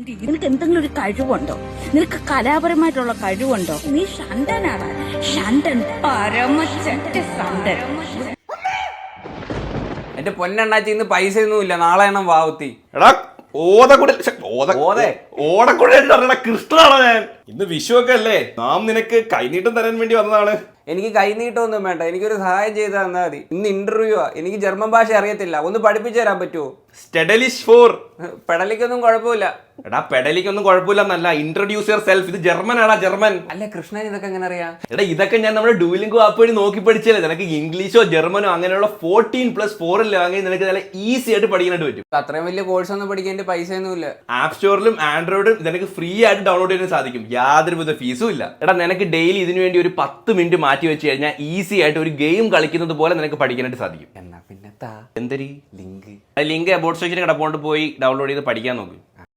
നിനക്ക് എന്തെങ്കിലും ഒരു കഴിവുണ്ടോ? നിനക്ക് കലാപരമായിട്ടുള്ള കഴിവുണ്ടോ? നീ ഷണ്ടനാണ്, ഷണ്ടൻ, പരമച്ചറ്റ ഷണ്ടൻ. എന്റെ പൊന്നെണ്ണാച്ചി ഇന്ന് പൈസ ഒന്നുമില്ല, നാളെ എണ്ണം വാവുത്തി. എടാ കൃഷ്ണനാണ് ഞാൻ. ഇന്ന് വിഷുവൊക്കെ അല്ലേ, നാം നിനക്ക് കൈനീട്ടം തരാൻ വേണ്ടി വന്നതാണ്. എനിക്ക് കൈനീട്ടമൊന്നും വേണ്ട, എനിക്കൊരു സഹായം ചെയ്ത് തന്നാൽ മതി. ഇന്ന് ഇന്റർവ്യൂ ആ, എനിക്ക് ജർമ്മൻ ഭാഷ അറിയത്തില്ല, ഒന്ന് പഠിപ്പിച്ചു തരാൻ പറ്റുമോ? സ്റ്റെഡലിഷ് ഫോർ. പെടലിക്കൊന്നും കുഴപ്പമില്ല. എടാ പെഡലിക്കൊന്നും കുഴപ്പമില്ലെന്നല്ല, ഇൻട്രൊഡ്യൂസ് യുവർ സെൽഫ്. ഇത് ജർമ്മൻ ആടാ, ജർമ്മൻ. അല്ല കൃഷ്ണൻ ഇതൊക്കെ എങ്ങനെ അറിയാം? എടാ ഇതൊക്കെ ഞാൻ നമ്മുടെ ഡൂലിംഗോ ആപ്പ് വഴി നോക്കി പഠിച്ചല്ലേ. നിനക്ക് ഇംഗ്ലീഷോ ജർമ്മനോ അങ്ങനെയുള്ള 14+4 ലാംഗ്വേജ് നിനക്ക് നല്ല ഈസി ആയിട്ട് പഠിക്കാനായിട്ട് പറ്റും. അത്രയും വലിയ കോഴ്സ് ഒന്നും പഠിക്കാൻ എന്റെ പൈസ ഒന്നുമില്ല. ആപ്പ് സ്റ്റോറിലും ആൻഡ്രോയിഡും നിനക്ക് ഫ്രീ ആയിട്ട് ഡൗൺലോഡ് ചെയ്യാൻ സാധിക്കും, യാതൊരുവിധ ഫീസും ഇല്ല. എടാ നിനക്ക് ഡെയിലി ഇതിനു വേണ്ടി ഒരു 10 മിനിറ്റ് മാറ്റി വെച്ച് കഴിഞ്ഞാൽ ഈസി ആയിട്ട് ഒരു ഗെയിം കളിക്കുന്നത് പോലെ നിനക്ക് പഠിക്കാനായിട്ട് സാധിക്കും. എന്നാ പിന്നെ എന്തൊരു ലിങ്ക് അബോട്ട് സെക്ഷന് കിടപ്പോണ്ട് പോയി ഡൗൺലോഡ് ചെയ്ത് പഠിക്കാൻ നോക്കും.